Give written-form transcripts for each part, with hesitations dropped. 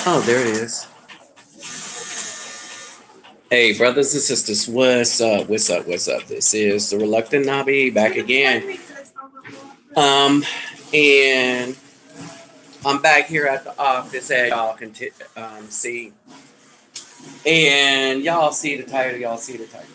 Oh, there it is. Hey, brothers and sisters, what's up? What's up? What's up? This is the Reluctant Nabi back again. And I'm back here at the office, as y'all can see. And y'all see the title. Y'all see the title.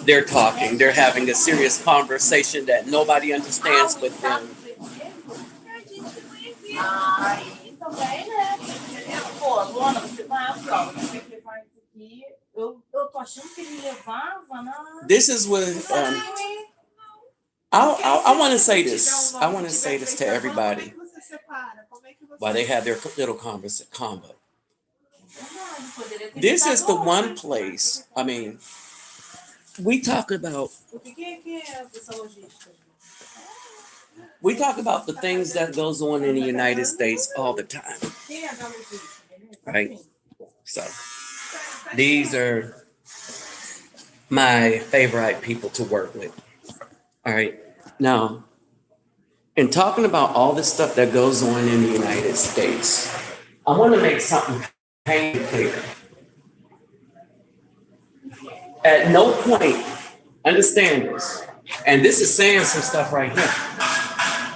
They're talking. They're having a serious conversation that nobody understands but them. This is what I want to say this. I want to say this to everybody while they have their little combo. This is the one place. I mean, we talk about the things that goes on in the United States all the time, right? So these are my favorite people to work with. All right. Now, in talking about all the stuff that goes on in the United States, I want to make something painfully clear. At no point, understand this, and this is saying some stuff right here.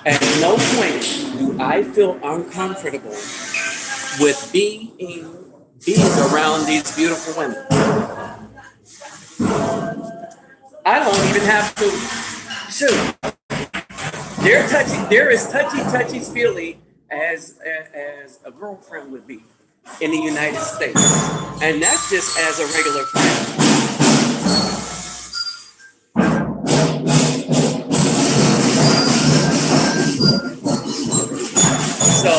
At no point do I feel uncomfortable with being around these beautiful women. I don't even have to shoot. They're as touchy feely as a girlfriend would be in the United States, and that's just as a regular friend. So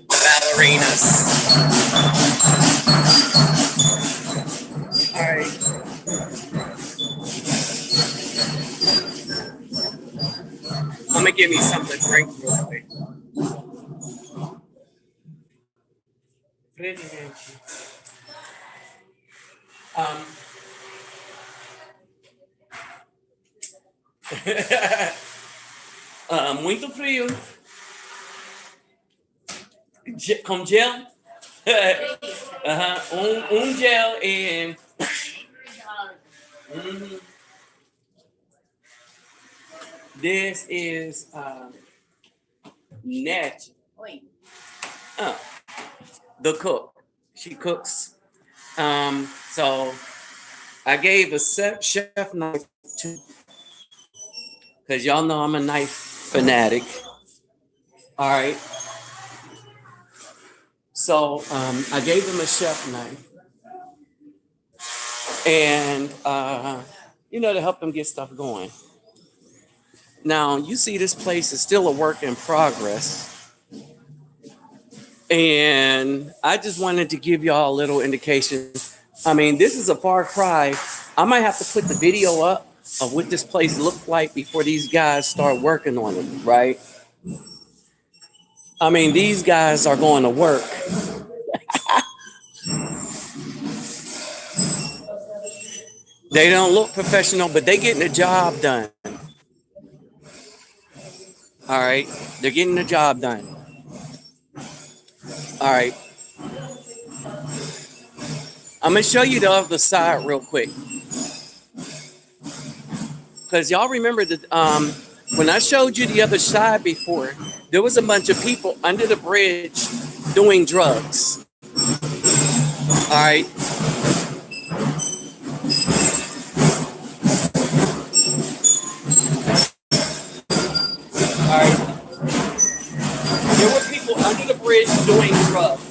ballerinas. All right. I'm gonna give me something to drink real quick. Muito frio. Com gel? Gel and this is Natch. The cook. She cooks. So I gave a chef knife to, because y'all know I'm a knife fanatic. All right. So I gave him a chef knife, and to help him get stuff going. Now you see, this place is still a work in progress, and I just wanted to give y'all a little indication. I mean, this is a far cry. I might have to put the video up of what this place looked like before these guys start working on it, right? I mean, these guys are going to work. They don't look professional, but they're getting the job done. All right. They're getting the job done. All right. I'm going to show you the other side real quick. Because y'all remember that when I showed you the other side before, there was a bunch of people under the bridge doing drugs. All right. All right. There were people under the bridge doing drugs.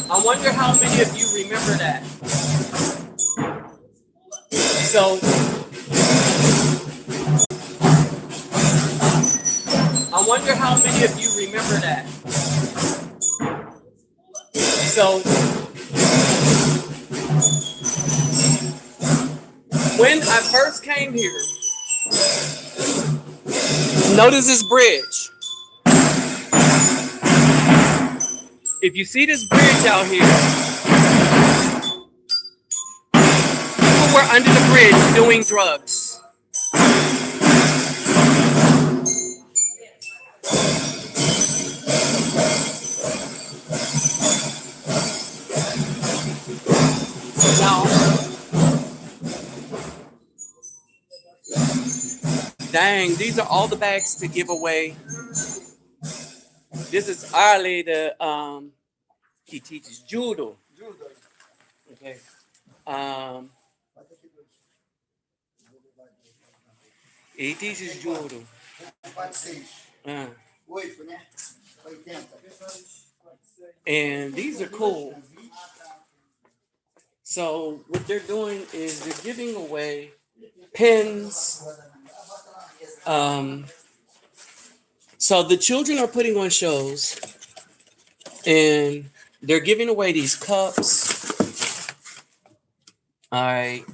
I wonder how many of you remember that. So I wonder how many of you remember that. So When I first came here, notice this bridge. If you see this bridge out here, people were under the bridge doing drugs. Now, dang, these are all the bags to give away. This is Ali, he teaches judo. Okay. He teaches judo. And these are cool. So what they're doing is they're giving away pins. So the children are putting on shows, and they're giving away these cups. All right.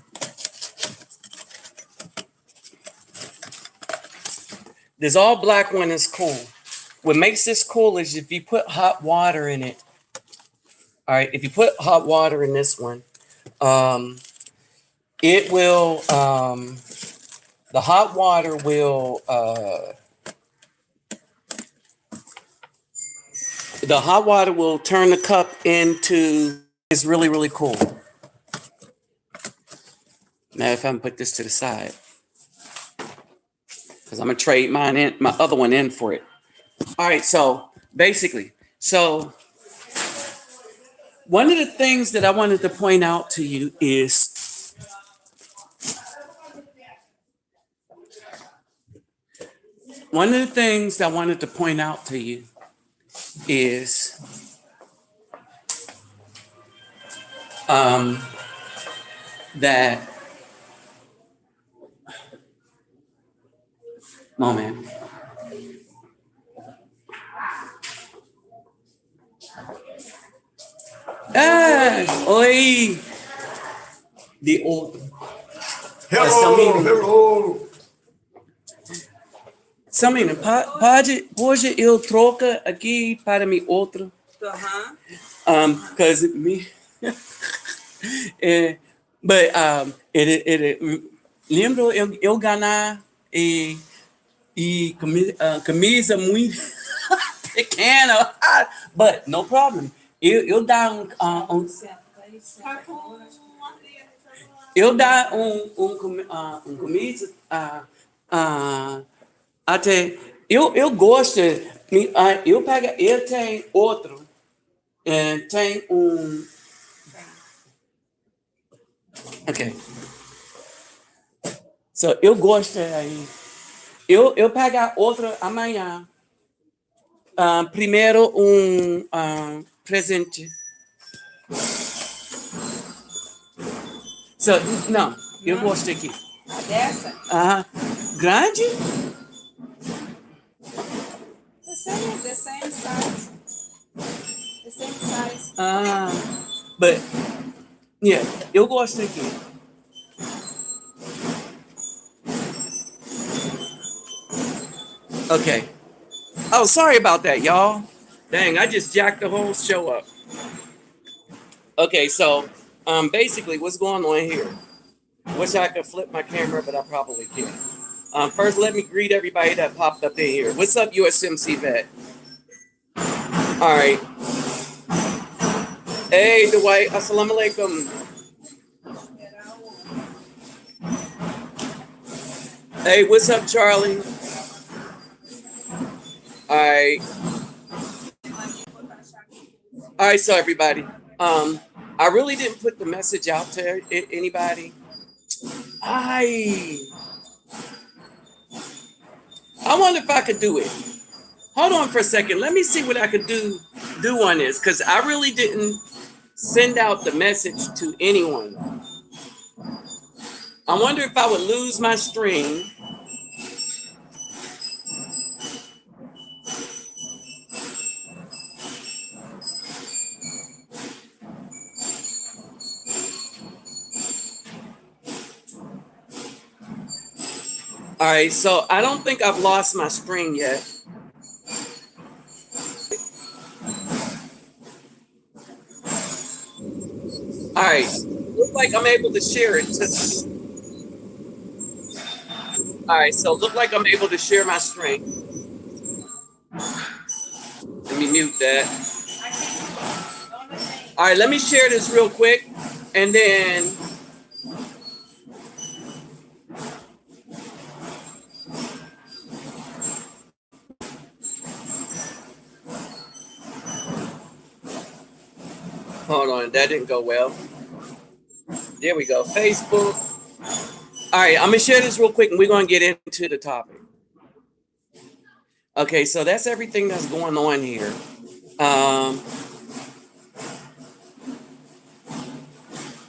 This all black one is cool. What makes this cool is if you put hot water in it. All right, if you put hot water in this one, it will, the hot water will, turn the cup into, it's really, really cool. Now, if I put this to the side, because I'm gonna trade my other one in for it. All right, so basically, one of the things that I wanted to point out to you is that moment. Oi, the old. Hello. Samina, pode eu troca aqui para mim outro? Because me, lembro eu ganhar e camisa muito pequena, but no problem. Eu dar eu dar camisa até eu gosto, eu tenho outro, tem ok, so eu gosto aí, eu pegar outro amanhã, primeiro presente, so, não, eu gosto aqui. Dessa? Grande? The same size. The same size. But yeah, eu gosto aqui. Okay. Oh, sorry about that, y'all. Dang, I just jacked the whole show up. Okay, so basically what's going on here? Wish I could flip my camera, but I probably can't. First, let me greet everybody that popped up in here. What's up, USMC vet? All right. Hey, Dwight. Assalamu alaikum. Hey, what's up, Charlie? All right. All right, so everybody. I really didn't put the message out to anybody. I wonder if I could do it. Hold on for a second. Let me see what I could do on this, because I really didn't send out the message to anyone. I wonder if I would lose my stream. All right, so I don't think I've lost my screen yet. All right, look like I'm able to share it. All right, so look like I'm able to share my screen. Let me mute that. All right, let me share this real quick, and then hold on, that didn't go well. There we go, Facebook. All right, I'm gonna share this real quick, and we're gonna get into the topic. Okay, so that's everything that's going on here.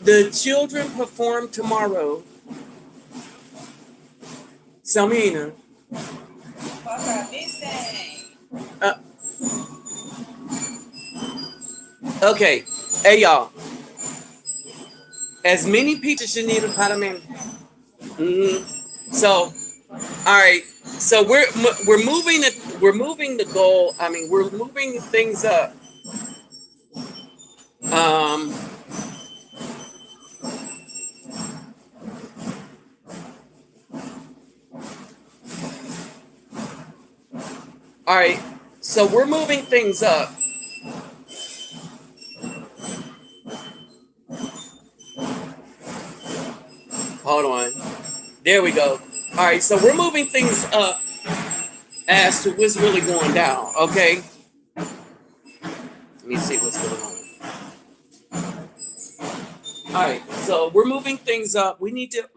The children perform tomorrow. Samina. Uh, okay, hey y'all. As many people should need a parliament. So, all right. So we're moving the goal. I mean, we're moving things up. Um, all right. So we're moving things up. Hold on. There we go. All right. So we're moving things up as to what's really going down. Okay. Let me see what's going on. All right. So we're moving things up. We need to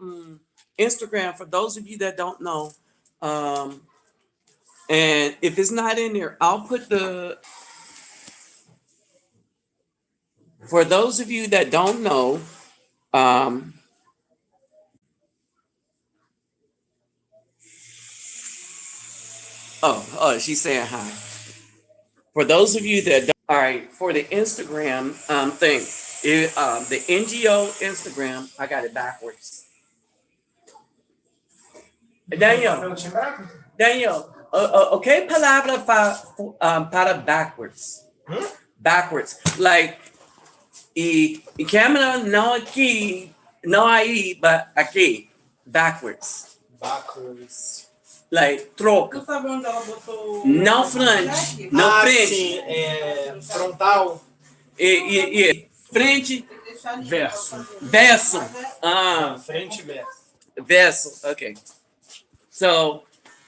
Instagram for those of you that don't know. And if it's not in there, I'll put the. For those of you that don't know, um, she's saying hi. For those of you that don't, all right, for the Instagram thing, the NGO Instagram, I got it backwards. Daniel, okay, palabra para backwards. Backwards. Like, y cámara no aquí, no ahí, but aquí. Backwards. Backwards. Like, troca. Não frente. Não frente. Sim, frontal. Frente. Verso. Verso. Frente e verso. Verso. Okay. So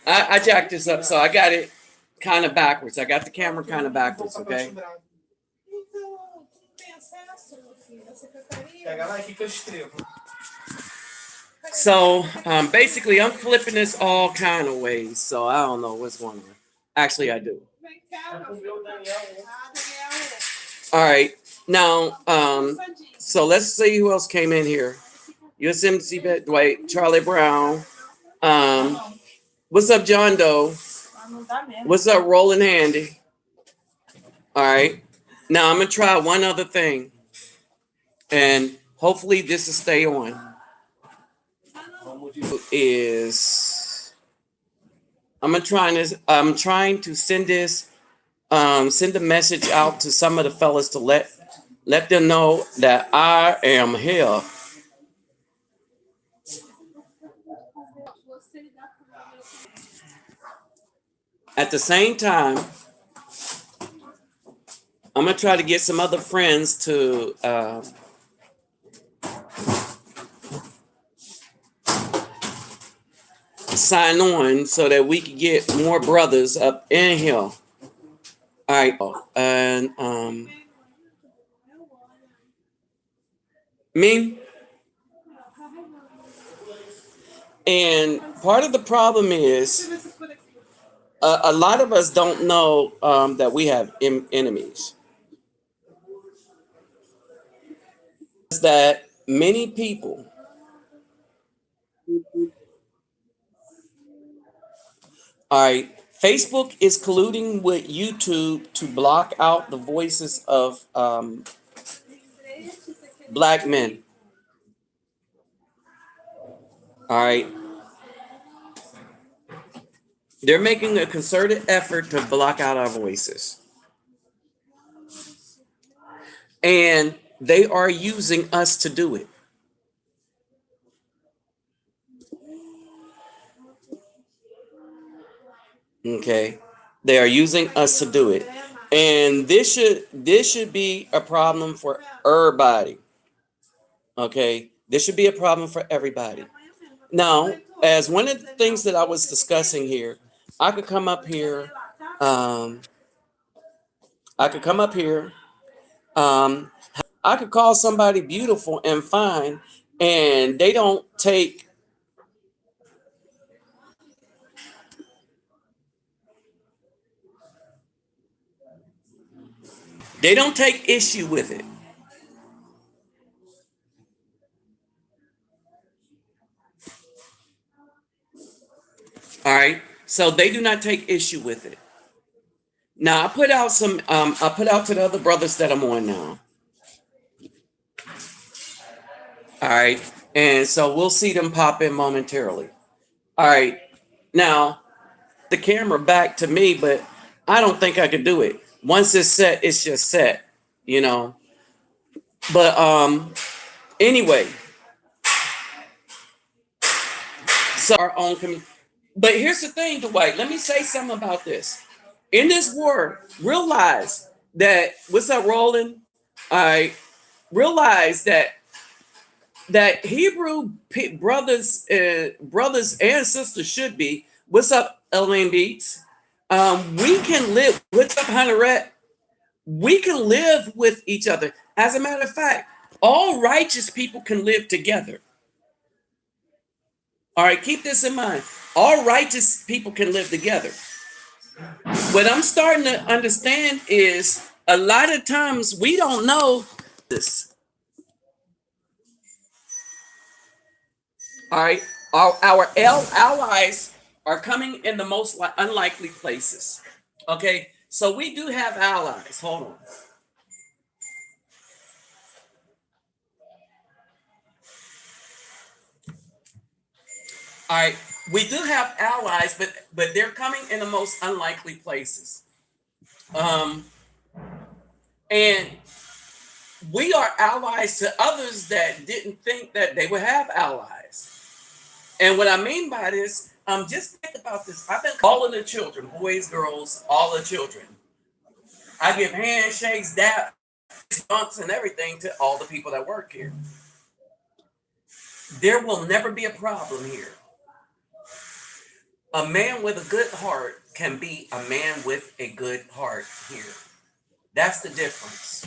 I jacked this up. So I got it kind of backwards. I got the camera kind of backwards. Okay. So basically, I'm flipping this all kind of ways. So I don't know what's going on. Actually, I do. All right. Now, so let's see who else came in here. USMC Vet Dwight, Charlie Brown. What's up, John Doe? What's up, Roland Handy? All right. Now I'm gonna try one other thing, and hopefully this will stay on. Is I'm trying to send this, send a message out to some of the fellas to let them know that I am here. At the same time, I'm gonna try to get some other friends to sign on so that we can get more brothers up in here. All right, and me. And part of the problem is a lot of us don't know that we have enemies. That many people all right, Facebook is colluding with YouTube to block out the voices of black men. All right. They're making a concerted effort to block out our voices. And they are using us to do it. Okay. They are using us to do it. And this should be a problem for everybody. Okay. This should be a problem for everybody. Now, as one of the things that I was discussing here, I could come up here. Um, I could come up here. Um, I could call somebody beautiful and fine, and they don't take issue with it. All right. So they do not take issue with it. Now I put out to the other brothers that I'm on now. All right. And so we'll see them pop in momentarily. All right. Now the camera back to me, but I don't think I could do it. Once it's set, it's just set, you know. But anyway, so our own community. But here's the thing, Dwight. Let me say something about this. In this war, realize that what's up, Roland? I realize that Hebrew brothers, brothers and sisters should be. What's up, Elaine Beats? We can live. What's up, Hunterette? We can live with each other. As a matter of fact, all righteous people can live together. All right, keep this in mind. All righteous people can live together. What I'm starting to understand is a lot of times we don't know this. All right, our allies are coming in the most unlikely places. Okay, so we do have allies. Hold on. All right, we do have allies, but they're coming in the most unlikely places. And we are allies to others that didn't think that they would have allies. And what I mean by this, just think about this. I've been calling the children, boys, girls, all the children. I give handshakes, daps, bumps, and everything to all the people that work here. There will never be a problem here. A man with a good heart can be a man with a good heart here. That's the difference.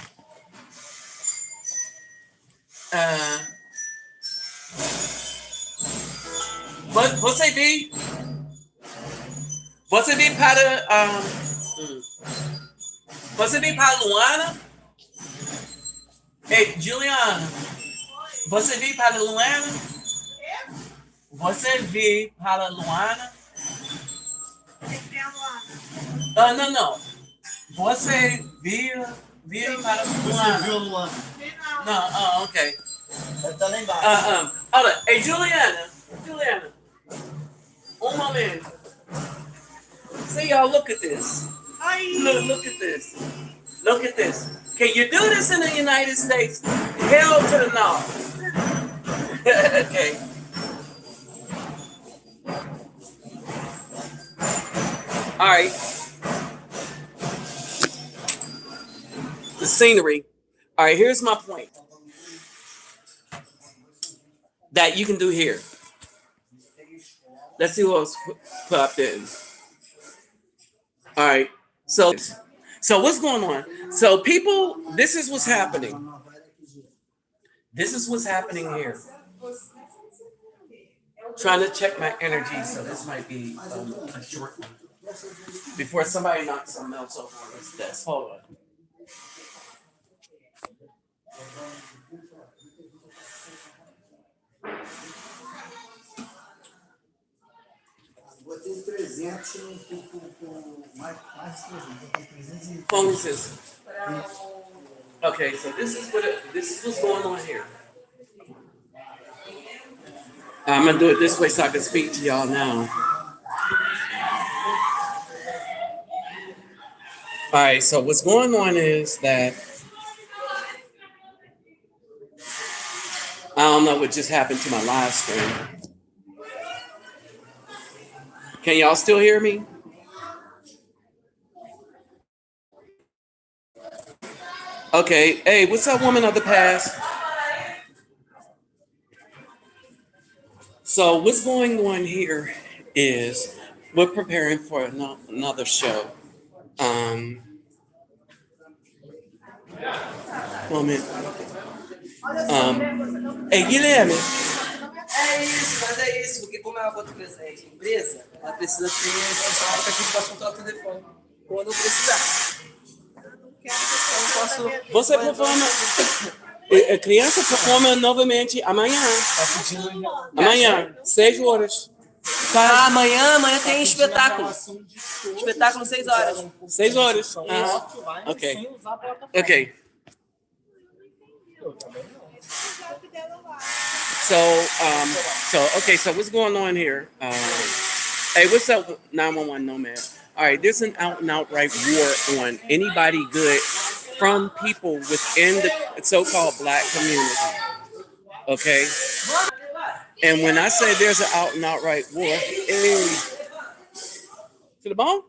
Você vi? Você vem para você vem para Luana? Ei, Juliana, você veio para Luana? Você veio para Luana? Não. Você veio para Luana? Você viu, Luana? Não, ok. Ele tá lá embaixo. Olha, hey, Juliana, moment. See, y'all, look at this. Look at this. Look at this. Can you do this in the United States? Hell to the no. Okay. All right. The scenery. All right, here's my point. That you can do here. Let's see what else popped in. All right. So what's going on? So people, this is what's happening. This is what's happening here. Trying to check my energy, so this might be a short one. Before somebody knocks something else over on this desk. Hold on. Botei 300 e fico com mais 300. Phone is. Okay, so this is what's going on here. I'm gonna do it this way so I can speak to y'all now. All right, so what's going on is that I don't know what just happened to my live stream. Can y'all still hear me? Okay. Hey, what's up, woman of the past? So what's going on here is we're preparing for another show. Moment. Hey, Guilherme. É isso, mas é isso, porque como é uma empresa, ela precisa ter esse aplicativo que possa controlar o telefone quando eu precisar. Eu não posso. Você performa. A criança performa novamente amanhã. Amanhã, 6 horas. Ah, amanhã tem espetáculo. Espetáculo 6 horas. 6 horas. Ok. Ok. So what's going on here? Hey, what's up, 911 Nomad? All right, there's an out and outright war on anybody good from people within the so-called black community. Okay? And when I say there's an out and outright war, hey, to the bone?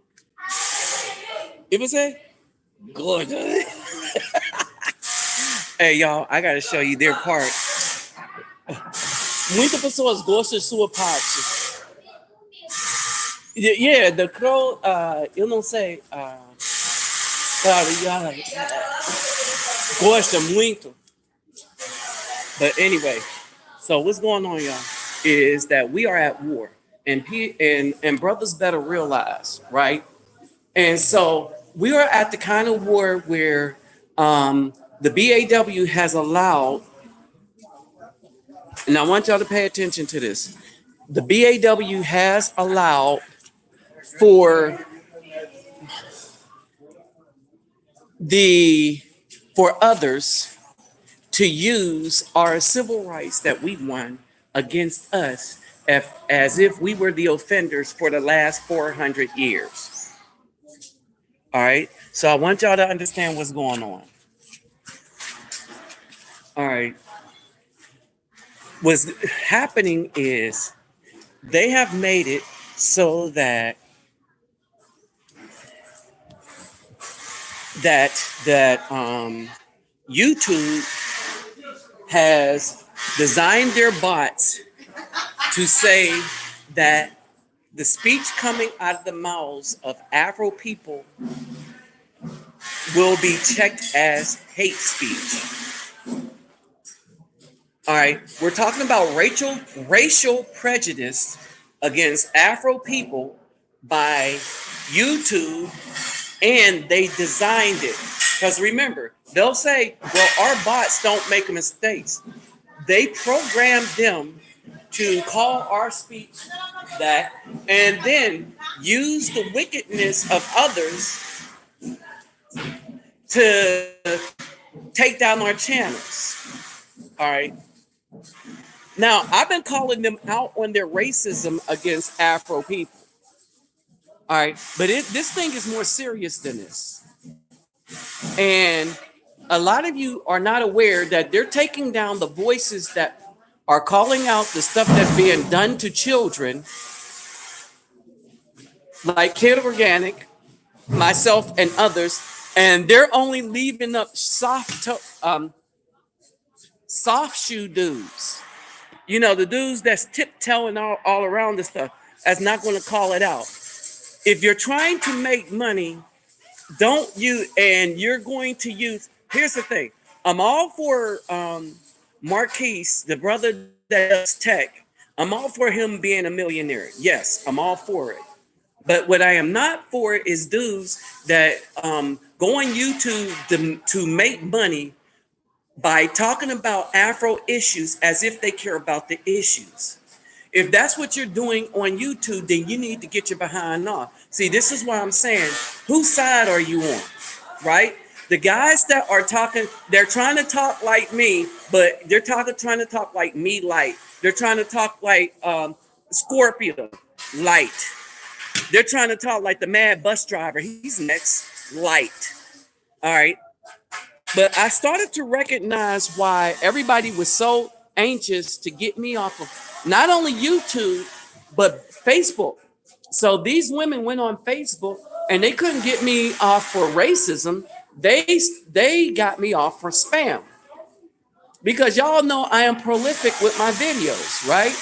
If I say, good. Hey, y'all, I gotta show you their part. Muitas pessoas gostam de sua parte. Yeah, the crow, eu não sei, gosta muito. But anyway, so what's going on, y'all, is that we are at war, and brothers better realize, right? And so we are at the kind of war where the BAW has allowed, and I want y'all to pay attention to this. The BAW has allowed for others to use our civil rights that we won against us as if we were the offenders for the last 400 years. All right. So I want y'all to understand what's going on. All right. What's happening is they have made it so that YouTube has designed their bots to say that the speech coming out of the mouths of Afro people will be checked as hate speech. All right, we're talking about racial prejudice against Afro people by YouTube, and they designed it. Because remember, they'll say, well, our bots don't make mistakes. They programmed them to call our speech that, and then use the wickedness of others to take down our channels. All right. Now, I've been calling them out on their racism against Afro people. All right. But this thing is more serious than this. And a lot of you are not aware that they're taking down the voices that are calling out the stuff that's being done to children, like Kid Organic, myself, and others, and they're only leaving up soft shoe dudes. You know, the dudes that's tiptoeing all around this stuff, that's not going to call it out. If you're trying to make money, don't you, and you're going to use, here's the thing. I'm all for Marquise, the brother that does tech. I'm all for him being a millionaire. Yes, I'm all for it. But what I am not for is dudes that go on YouTube to make money by talking about Afro issues as if they care about the issues. If that's what you're doing on YouTube, then you need to get your behind off. See, this is why I'm saying, whose side are you on, right? The guys that are talking, they're trying to talk like me, but they're trying to talk like me light. They're trying to talk like Scorpio light. They're trying to talk like the mad bus driver. He's next. light. All right. But I started to recognize why everybody was so anxious to get me off of not only YouTube, but Facebook. So these women went on Facebook and they couldn't get me off for racism. They got me off for spam because y'all know I am prolific with my videos, right?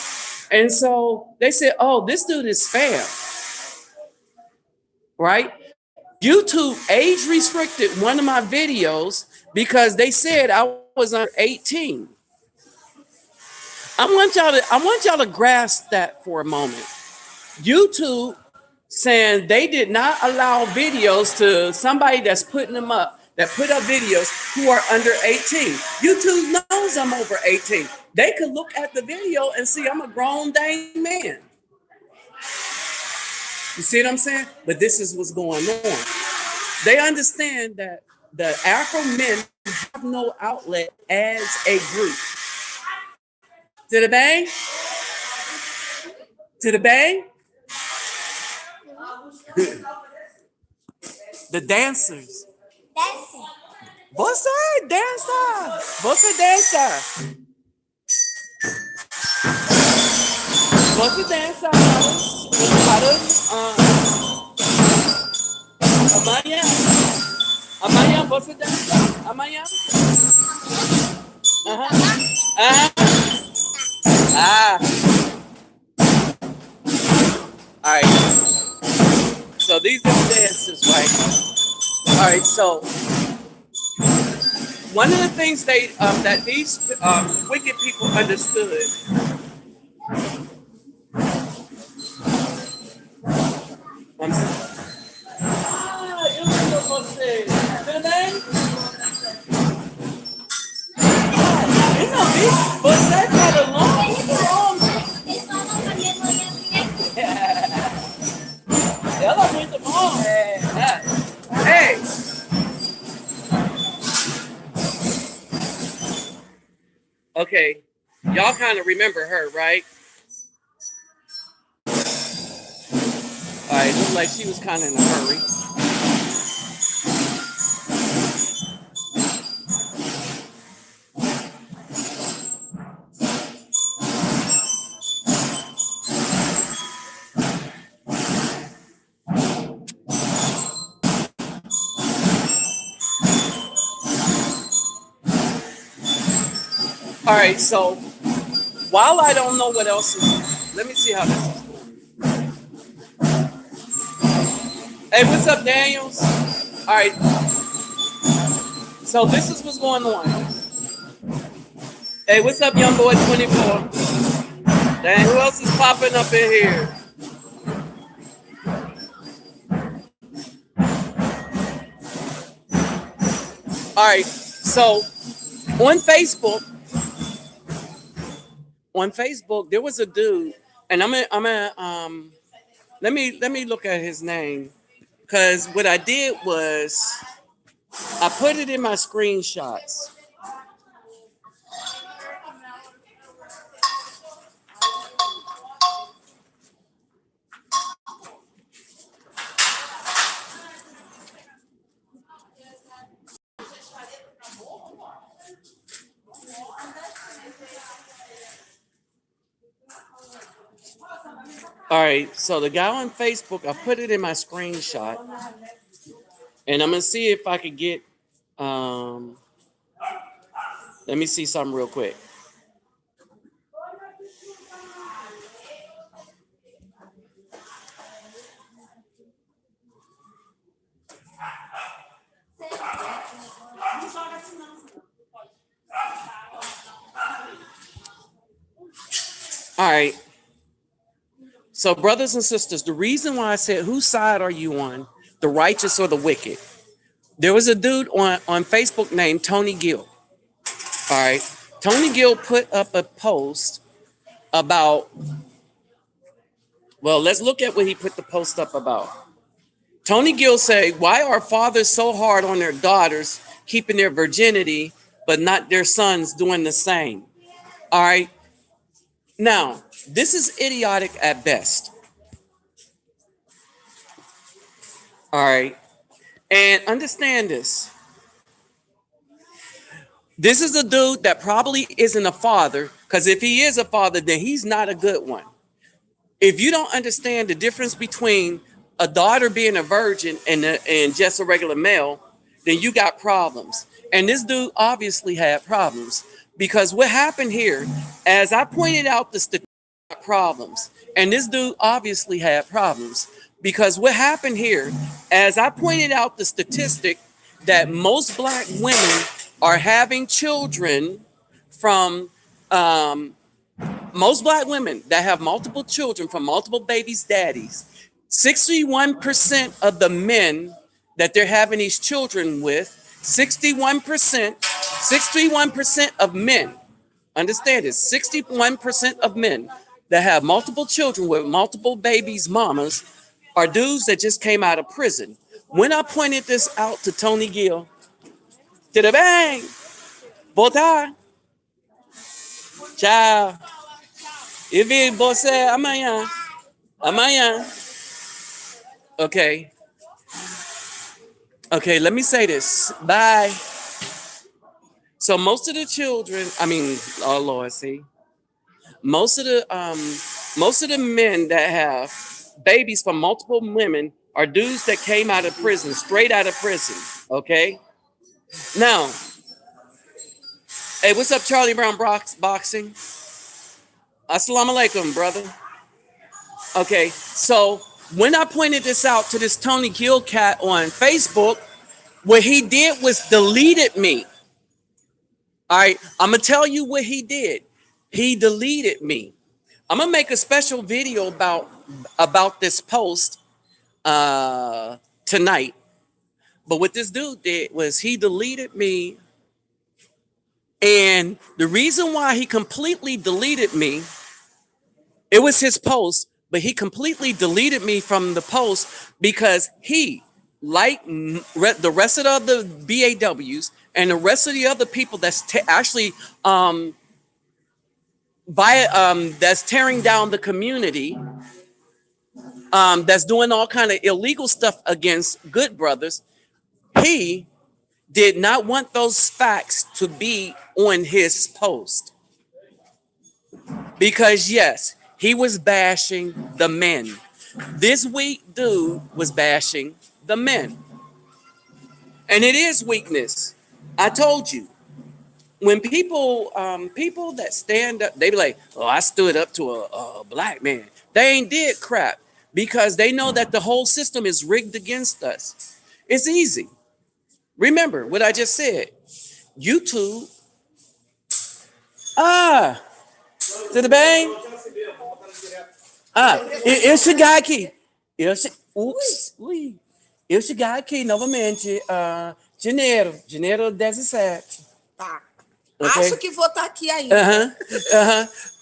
And so they said, "Oh, this dude is spam," right? YouTube age restricted one of my videos because they said I was under 18. I want y'all to grasp that for a moment. YouTube saying they did not allow videos to somebody that's putting them up, that put up videos who are under 18. YouTube knows I'm over 18. They could look at the video and see I'm a grown dang man. You see what I'm saying? But this is what's going on. They understand that the Afro men have no outlet as a group. To the bang? To the bang? The dancers. Dancing. Você dança! Você dança! Você dança amanhã. Amanhã você dança. Amanhã. Ah. All right. So these are the dances, right? All right. So one of the things that these wicked people understood. I'm sorry. Eu lembro você. Tudo bem? Eu não vi. Você tá longe. Ela é muito bom. Hey. Okay. Y'all kind of remember her, right? All right. Looked like she was kind of in a hurry. All right, so while I don't know what else is, let me see how this is going. Hey, what's up, Daniels? All right, so this is what's going on. Hey, what's up, young boy 24? Dang, who else is popping up in here? All right, so on Facebook, there was a dude, and let me look at his name, because what I did was I put it in my screenshots. All right, so the guy on Facebook, I put it in my screenshot, and I'm gonna see if I could get. Let me see something real quick. All right. So, brothers and sisters, the reason why I said, whose side are you on, the righteous or the wicked? There was a dude on Facebook named Tony Gill. All right. Tony Gill put up a post about, well, let's look at what he put the post up about. Tony Gill said, why are fathers so hard on their daughters keeping their virginity, but not their sons doing the same? All right. Now, this is idiotic at best. All right. And understand this. This is a dude that probably isn't a father, because if he is a father, then he's not a good one. If you don't understand the difference between a daughter being a virgin and just a regular male, then you got problems. And this dude obviously had problems because what happened here, as I pointed out, the problems. And this dude obviously had problems because what happened here, as I pointed out the statistic that most black women are having children from most black women that have multiple children from multiple babies' daddies, 61% of the men that they're having these children with, 61% of men, understand this, 61% of men that have multiple children with multiple babies' mamas are dudes that just came out of prison. When I pointed this out to Tony Gill, to the bang, botar, tchau. E vi você amanhã. Amanhã. Okay. Okay, let me say this. Bye. So most of the children, oh Lord, see. Most of the men that have babies from multiple women are dudes that came out of prison, straight out of prison. Okay. Now, hey, what's up, Charlie Brown Boxing? Assalamu alaikum, brother. Okay, so when I pointed this out to this Tony Gill cat on Facebook, what he did was deleted me. All right, I'm gonna tell you what he did. He deleted me. I'm gonna make a special video about this post tonight. But what this dude did was he deleted me. And the reason why he completely deleted me, it was his post, but he completely deleted me from the post because he, like the rest of the BAWs and the rest of the other people that's actually that's tearing down the community, that's doing all kind of illegal stuff against good brothers, he did not want those facts to be on his post. Because yes, he was bashing the men. This weak dude was bashing the men. And it is weakness. I told you. When people that stand up, they be like, oh, I stood up to a black man. They ain't did crap because they know that the whole system is rigged against us. It's easy. Remember what I just said. YouTube. Tudo bem? Eu chegar aqui. Eu chegar aqui novamente. Janeiro 17. Tá. Okay? Acho que vou estar aqui ainda.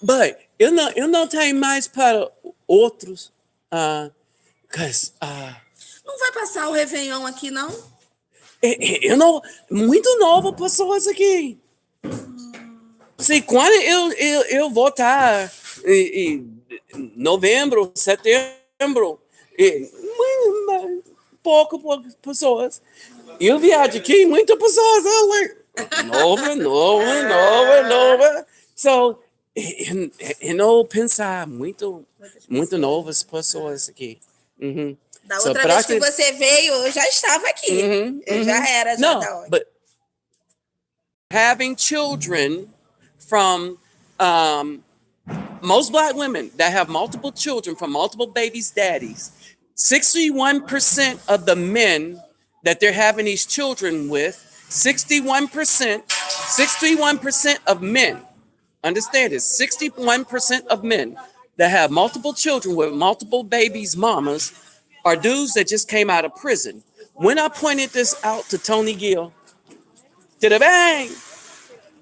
But eu não tenho mais para outros. Não vai passar o Réveillon aqui, não? Eu não. Muito novo pessoas aqui. Sim, quando eu vou estar em novembro, setembro, pouco pessoas. Eu viajo aqui, muitas pessoas. Nova. So, eu não pensar muito novas pessoas aqui. Uhum. Da outra vez que você veio, eu já estava aqui. Eu já era, já no, da hora. But having children from most black women that have multiple children from multiple babies' daddies, 61% of the men that they're having these children with, 61% of men, understand this, 61% of men that have multiple children with multiple babies' mamas are dudes that just came out of prison. When I pointed this out to Tony Gill, to the bang,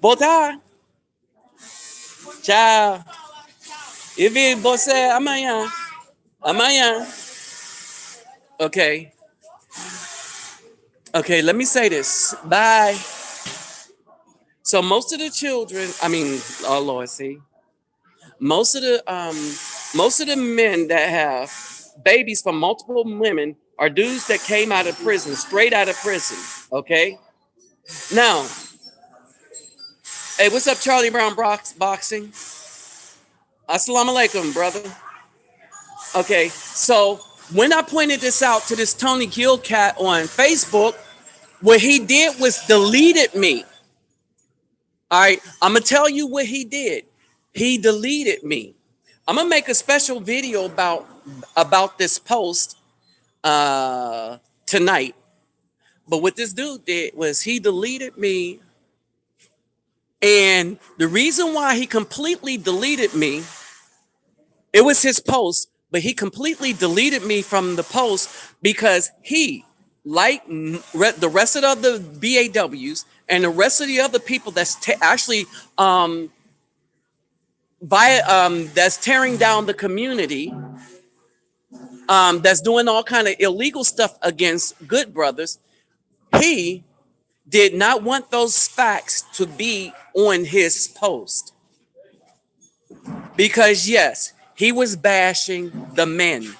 botar, tchau. E vi você amanhã. Okay. Okay, let me say this. Bye. So most of the children, oh Lord, see. Most of the men that have babies from multiple women are dudes that came out of prison, straight out of prison. Okay. Now, hey, what's up, Charlie Brown Boxing? Assalamu alaikum, brother. Okay, so when I pointed this out to this Tony Gill cat on Facebook, what he did was deleted me. All right, I'm gonna tell you what he did. He deleted me. I'm gonna make a special video about this post tonight. But what this dude did was he deleted me, and the reason why he completely deleted me, it was his post, but he completely deleted me from the post because he, like the rest of the BAWs and the rest of the other people that's actually that's tearing down the community, that's doing all kind of illegal stuff against good brothers, he did not want those facts to be on his post. Because yes, he was bashing the men.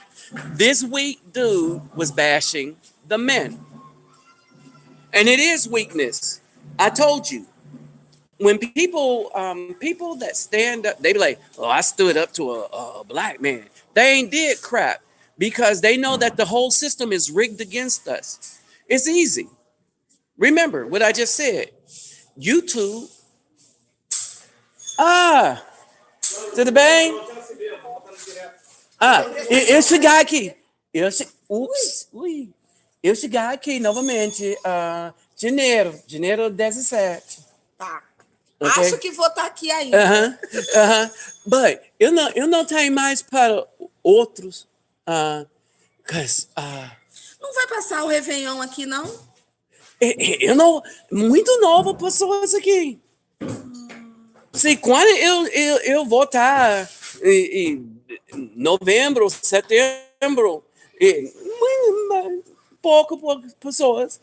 This weak dude was bashing the men. And it is weakness. I told you. When people that stand up, they be like, oh, I stood up to a black man. They ain't did crap because they know that the whole system is rigged against us. It's easy. Remember what I just said. YouTube. Tudo bem? Eu chegar aqui. Eu chegar aqui novamente. Janeiro 17. Tá. Okay? Acho que vou estar aqui ainda. But eu não tenho mais para outros. Não vai passar o Réveillon aqui, não? Eu não. Muito novo pessoas aqui. Se quando eu voltar em novembro, setembro, pouco pessoas.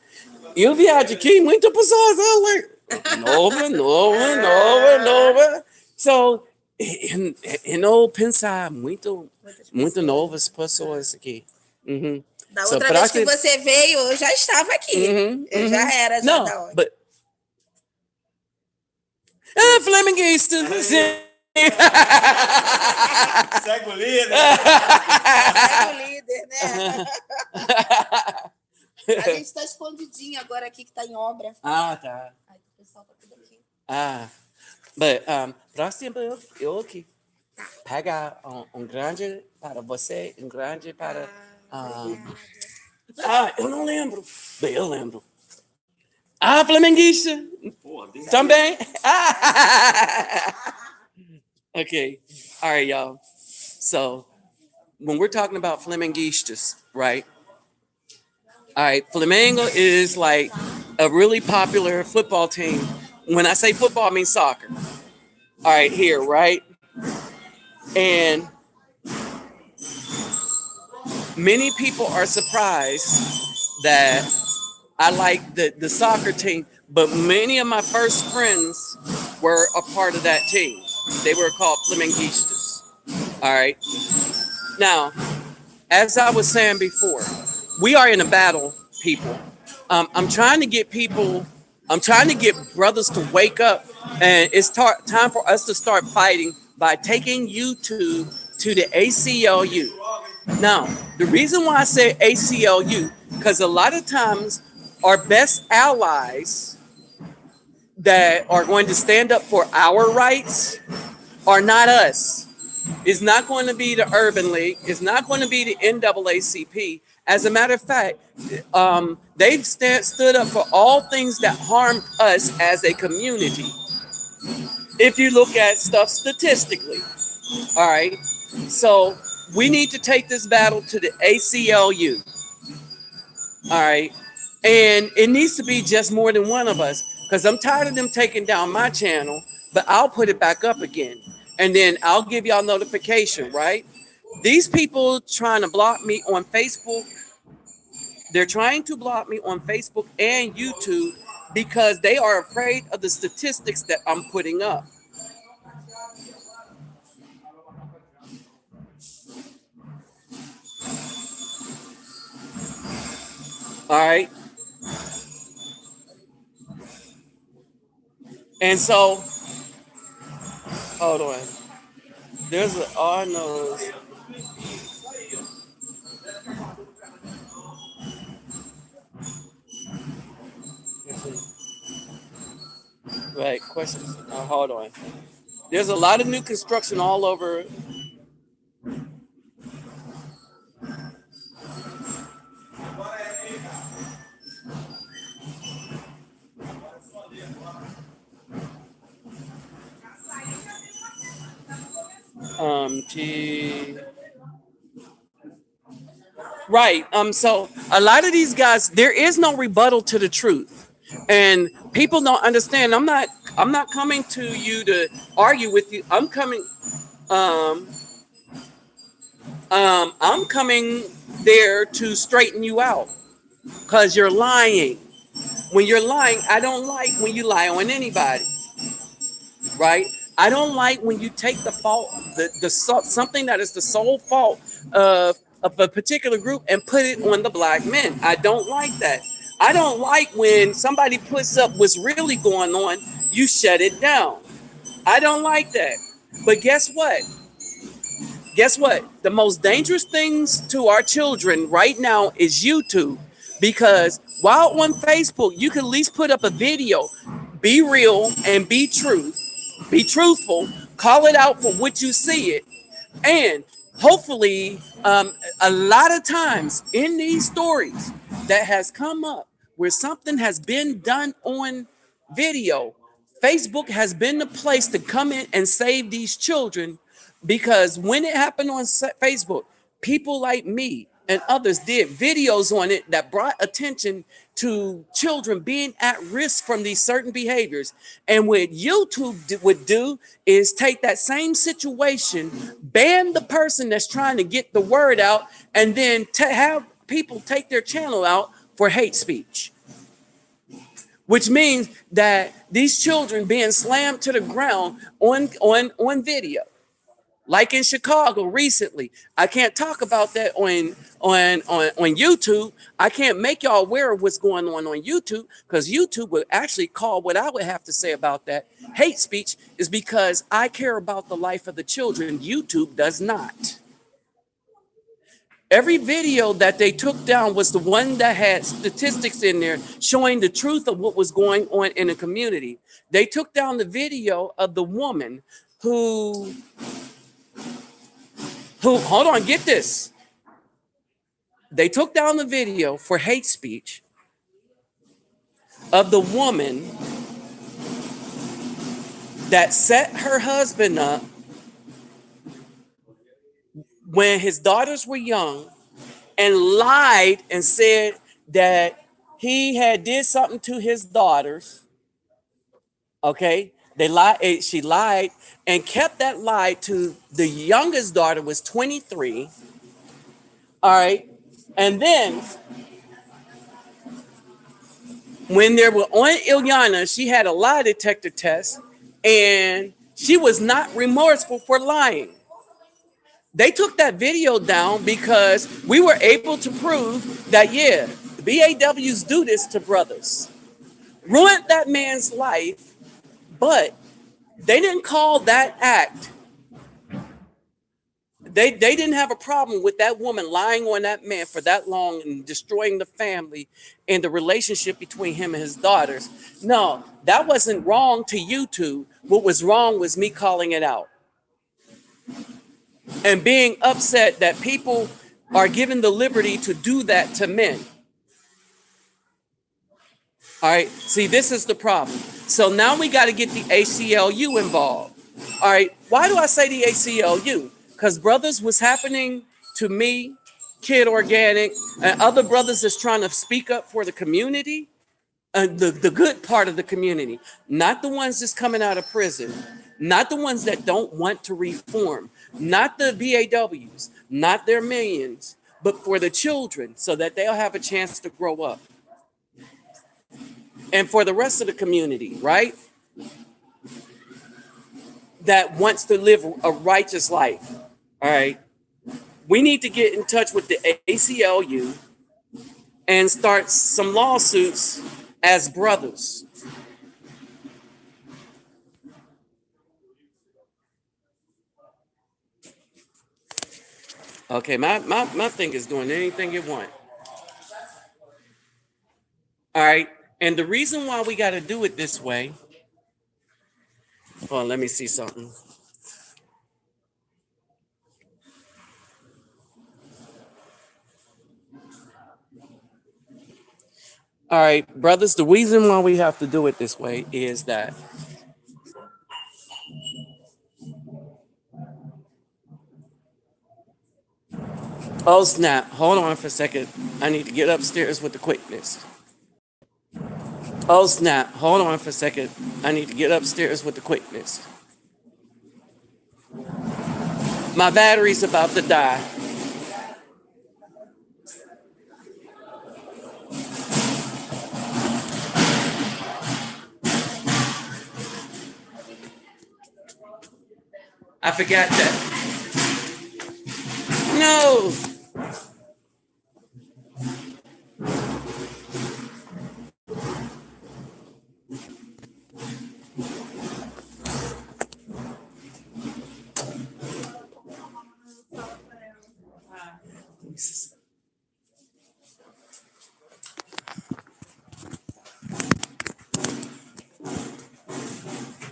Eu viajo aqui, muitas pessoas. Nova. So, eu não pensar muito novas pessoas aqui. Da outra vez que você veio, eu já estava aqui. Eu já era, já da hora. But... flamenguista. Segue o líder. Segue o líder, né? A gente está escondidinho agora aqui, que está em obra. Tá. Aí o pessoal tá tudo aqui. But, próximo eu aqui. Pega grande para você, grande para... eu não lembro. Bem, eu lembro. Flamenguista. Também. Okay. All right, y'all. So, when we're talking about Flamenguistas, right? All right, Flamengo is like a really popular football team. When I say football, I mean soccer. All right, here, right? And many people are surprised that I like the soccer team, but many of my first friends were a part of that team. They were called Flamenguistas. All right. Now, as I was saying before, we are in a battle, people. I'm trying to get brothers to wake up, and it's time for us to start fighting by taking YouTube to the ACLU. Now, the reason why I say ACLU, because a lot of times our best allies that are going to stand up for our rights are not us. It's not going to be the Urban League. It's not going to be the NAACP. As a matter of fact, they've stood up for all things that harmed us as a community. If you look at stuff statistically, all right? So we need to take this battle to the ACLU, all right? And it needs to be just more than one of us, because I'm tired of them taking down my channel, but I'll put it back up again. And then I'll give y'all notification, right? These people trying to block me on Facebook, they're trying to block me on Facebook and YouTube because they are afraid of the statistics that I'm putting up. All right. And so, hold on. There's a, oh, I know. Right, questions. Hold on. There's a lot of new construction all over. T. Right. So a lot of these guys, there is no rebuttal to the truth, and people don't understand. I'm not coming to you to argue with you. Um, I'm coming there to straighten you out because you're lying. When you're lying, I don't like when you lie on anybody. Right? I don't like when you take the fault, something that is the sole fault of a particular group and put it on the black men. I don't like that. I don't like when somebody puts up what's really going on, you shut it down. I don't like that. But guess what? Guess what? The most dangerous things to our children right now is YouTube. Because while on Facebook, you can at least put up a video, be real and be truthful, call it out for what you see it. And hopefully, a lot of times in these stories that has come up where something has been done on video, Facebook has been the place to come in and save these children, because when it happened on Facebook, people like me and others did videos on it that brought attention to children being at risk from these certain behaviors. And what YouTube would do is take that same situation, ban the person that's trying to get the word out, and then have people take their channel out for hate speech. Which means that these children being slammed to the ground on video. Like in Chicago recently. I can't talk about that on YouTube. I can't make y'all aware of what's going on YouTube, because YouTube would actually call what I would have to say about that hate speech, is because I care about the life of the children. YouTube does not. Every video that they took down was the one that had statistics in there showing the truth of what was going on in the community. They took down the video of the woman who, hold on, get this. They took down the video for hate speech of the woman that set her husband up when his daughters were young and lied and said that he had did something to his daughters. Okay, they lied. She lied and kept that lie to the youngest daughter was 23. All right, and then when they were on Ilyana, she had a lie detector test, and she was not remorseful for lying. They took that video down because we were able to prove that, yeah, BAWs do this to brothers. Ruined that man's life, but they didn't call that act. They didn't have a problem with that woman lying on that man for that long and destroying the family and the relationship between him and his daughters. No, that wasn't wrong to YouTube. What was wrong was me calling it out and being upset that people are given the liberty to do that to men. All right, see, this is the problem. So now we got to get the ACLU involved. All right, why do I say the ACLU? Because brothers, what's happening to me, Kid Organic, and other brothers that's trying to speak up for the community, the good part of the community, not the ones that's coming out of prison, not the ones that don't want to reform, not the BAWs, not their millions, but for the children so that they'll have a chance to grow up. And for the rest of the community, right? That wants to live a righteous life. All right. We need to get in touch with the ACLU and start some lawsuits as brothers. Okay, my thing is doing anything you want. All right. And the reason why we got to do it this way, hold on, let me see something. All right, brothers, the reason why we have to do it this way is that oh snap, hold on for a second. I need to get upstairs with the quickness. Oh snap, hold on for a second. I need to get upstairs with the quickness. My battery's about to die. I forgot that. No.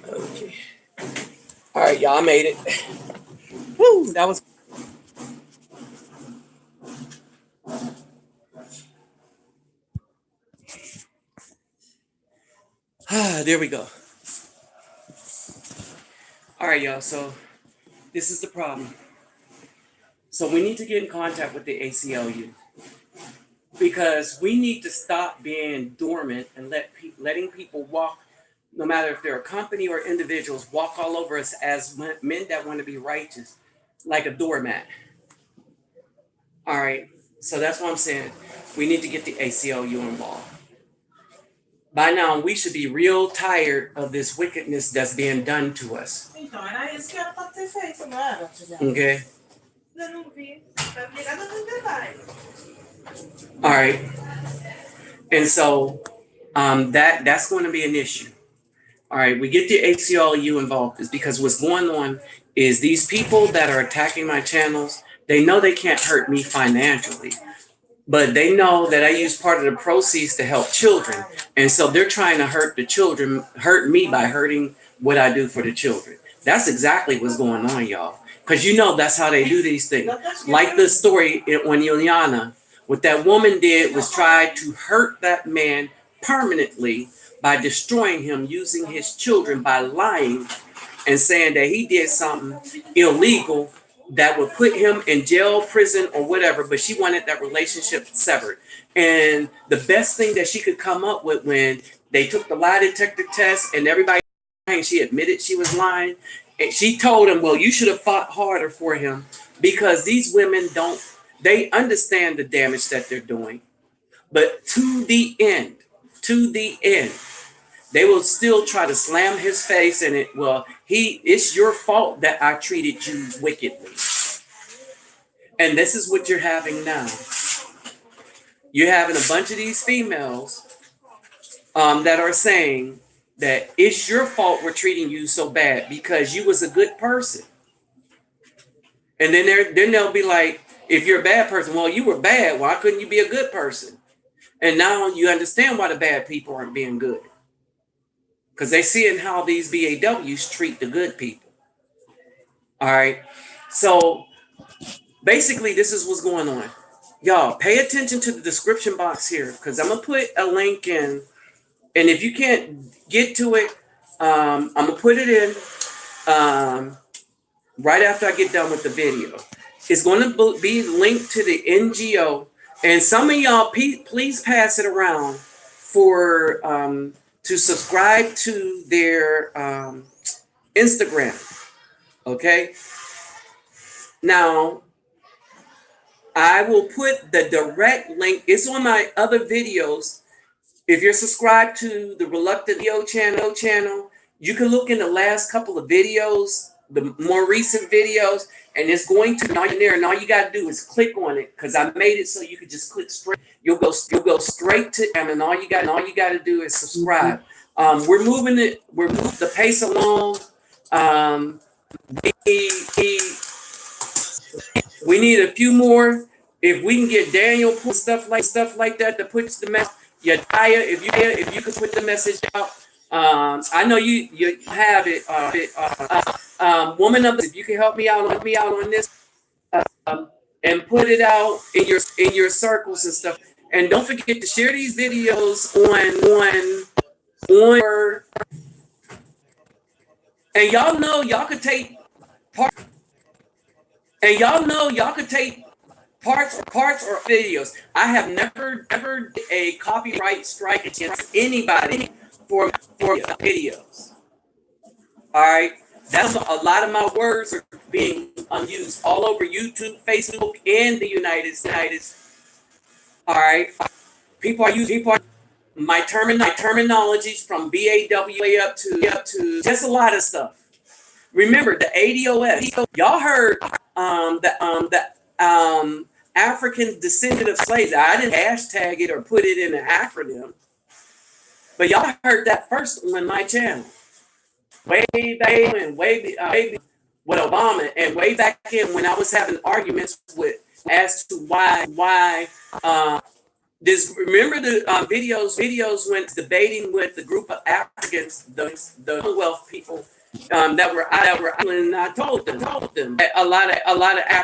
Okay. All right, y'all, I made it. Woo, that was. There we go. All right, y'all. So this is the problem. So we need to get in contact with the ACLU because we need to stop being dormant and letting people walk, no matter if they're a company or individuals, walk all over us as men that want to be righteous, like a doormat. All right. So that's what I'm saying. We need to get the ACLU involved. By now, we should be real tired of this wickedness that's being done to us. Então, era isso que era pra ter feito, não era? Okay. Eu não vi. Tá ligado no detalhe. All right. And so that's going to be an issue. All right. We get the ACLU involved is because what's going on is these people that are attacking my channels, they know they can't hurt me financially, but they know that I use part of the proceeds to help children. And so they're trying to hurt the children, hurt me by hurting what I do for the children. That's exactly what's going on, y'all. Because you know that's how they do these things. Like the story when Ilyana, what that woman did was try to hurt that man permanently by destroying him, using his children, by lying and saying that he did something illegal that would put him in jail, prison, or whatever, but she wanted that relationship severed. And the best thing that she could come up with when they took the lie detector test and everybody, she admitted she was lying, and she told him, well, you should have fought harder for him because these women they understand the damage that they're doing. But to the end, they will still try to slam his face in it. Well, it's your fault that I treated you wickedly. And this is what you're having now. You're having a bunch of these females that are saying that it's your fault we're treating you so bad because you was a good person. And then they'll be like, if you're a bad person, well, you were bad. Why couldn't you be a good person? And now you understand why the bad people aren't being good. Because they see in how these BAWs treat the good people. All right. So basically, this is what's going on. Y'all, pay attention to the description box here because I'm going to put a link in. And if you can't get to it, I'm going to put it in right after I get done with the video. It's going to be linked to the NGO. And some of y'all, please pass it around for to subscribe to their Instagram. Okay? Now, I will put the direct link. It's on my other videos. If you're subscribed to the Reluctant Leo channel, you can look in the last couple of videos the more recent videos, and it's going to be in there. And all you got to do is click on it because I made it so you could just click straight. You'll go straight to them, and all you got to do is subscribe. We're moving the pace along. We need a few more. If we can get Daniel stuff like that to put the message. Yeah, if you could put the message out. I know you have it. Woman of, if you can help me out on this, and put it out in your circles and stuff. And don't forget to share these videos on. And y'all know y'all could take part. And y'all know y'all could take parts or videos. I have never did a copyright strike against anybody for videos. All right, that's a lot of my words are being used all over YouTube, Facebook, and the United States. All right, people are using my terminologies from BAWA up to just a lot of stuff. Remember the ADOS. Y'all heard the African descendant of slaves. I didn't hashtag it or put it in an acronym, but y'all heard that first on my channel. Way back when, with Obama, and way back in when I was having arguments as to why this. Remember the videos when debating with the group of Africans, the Commonwealth people. That were and I told them that a lot of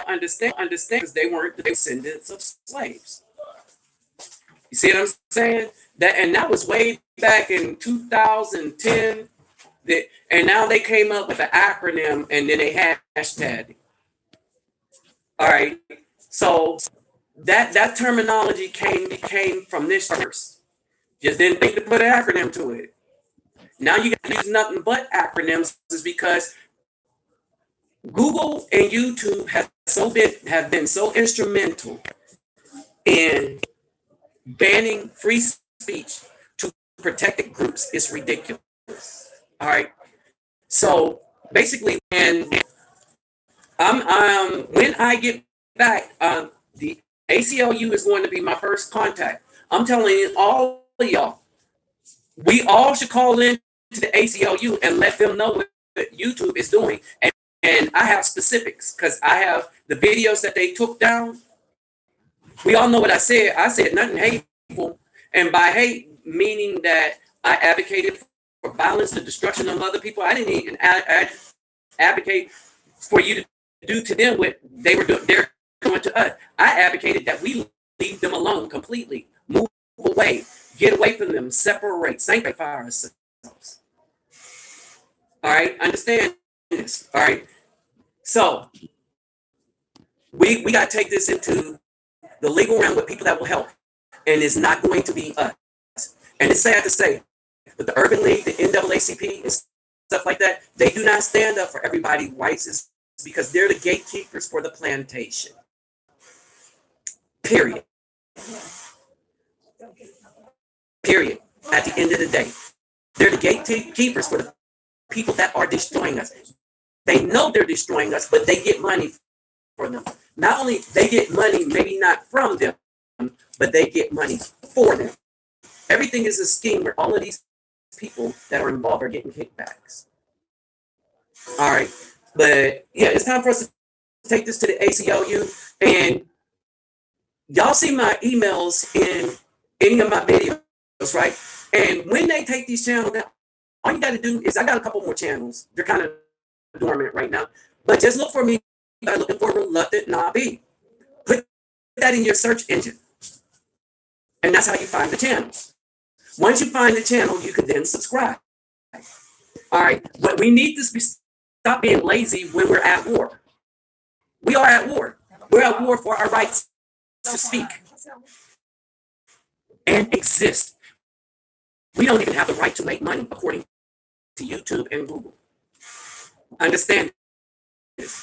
understand because they weren't the descendants of slaves. You see what I'm saying? That was way back in 2010. And now they came up with an acronym and then they hashtagged it. All right. So that terminology came from this verse. Just didn't think to put an acronym to it. Now you got to use nothing but acronyms, is because Google and YouTube have been so instrumental in banning free speech to protected groups. It's ridiculous. All right. So basically, when I get back, the ACLU is going to be my first contact. I'm telling all of y'all, we all should call in to the ACLU and let them know what YouTube is doing. And I have specifics because I have the videos that they took down. We all know what I said. I said nothing hateful. And by hate, meaning that I advocated for violence, the destruction of other people. I didn't even advocate for you to do to them what they're doing to us. I advocated that we leave them alone completely. Move away. Get away from them. Separate. Sanctify ourselves. All right, understand this. All right, so we got to take this into the legal realm with people that will help, and it's not going to be us. And it's sad to say, but the Urban League, the NAACP, and stuff like that, they do not stand up for everybody whites, because they're the gatekeepers for the plantation. Period. Period. At the end of the day, they're the gatekeepers for the people that are destroying us. They know they're destroying us, but they get money for them. Not only they get money, maybe not from them, but they get money for them. Everything is a scheme where all of these people that are involved are getting kickbacks. All right, but yeah, it's time for us to take this to the ACLU, and y'all see my emails in any of my videos, right? And when they take these channels down, all you got to do is, I got a couple more channels. They're kind of dormant right now. But just look for me by looking for Reluctant Nabi. Put that in your search engine. And that's how you find the channels. Once you find the channel, you can then subscribe. All right. But we need to stop being lazy when we're at war. We are at war. We're at war for our rights to speak and exist. We don't even have the right to make money according to YouTube and Google. Understand this.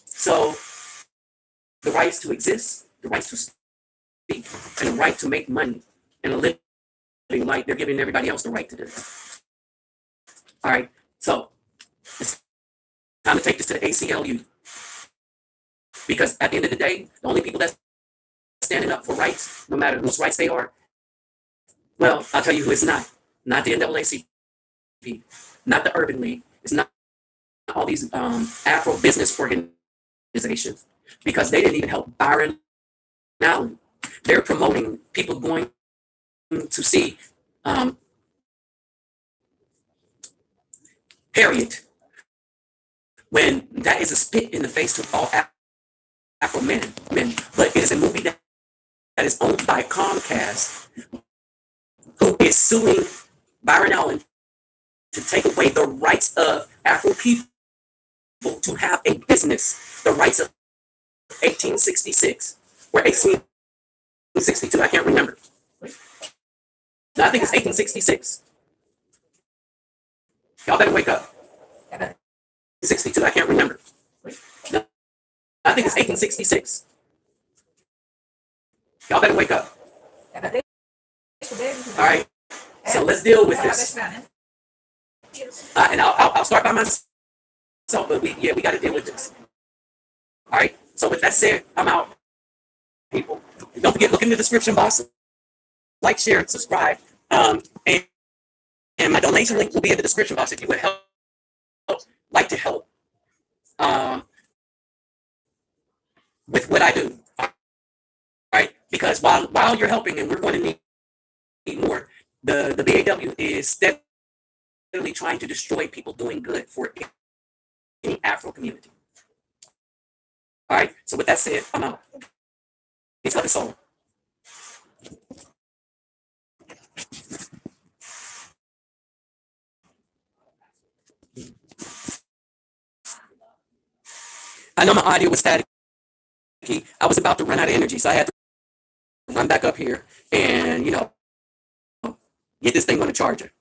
So the rights to exist, the rights to speak, and the right to make money and a living like they're giving everybody else the right to do. All right. So time to take this to the ACLU, because at the end of the day, the only people that's standing up for rights, no matter whose rights they are, well, I'll tell you who it's not. Not the NAACP, not the Urban League. It's not all these Afro business organizations, because they didn't even help Byron Allen. They're promoting people going to see Harriet, when that is a spit in the face to all Afro men. But it is a movie that is owned by Comcast, who is suing Byron Allen to take away the rights of Afro people to have a business, the rights of 1866 or 1862, I can't remember. No, I think it's 1866. Y'all better wake up. 62, I can't remember. No, I think it's 1866. Y'all better wake up. All right, so let's deal with this. And I'll start by myself, but we got to deal with this. All right, so with that said, I'm out. People, don't forget, look in the description box, like, share, and subscribe. And my donation link will be in the description box if you would like to help with what I do. All right, because while you're helping, and we're going to need more, the BAW is steadily trying to destroy people doing good for any Afro community. All right, so with that said, I'm out. It's like a soul. I know my audio was staticky. I was about to run out of energy, so I had to run back up here and, get this thing on the charger.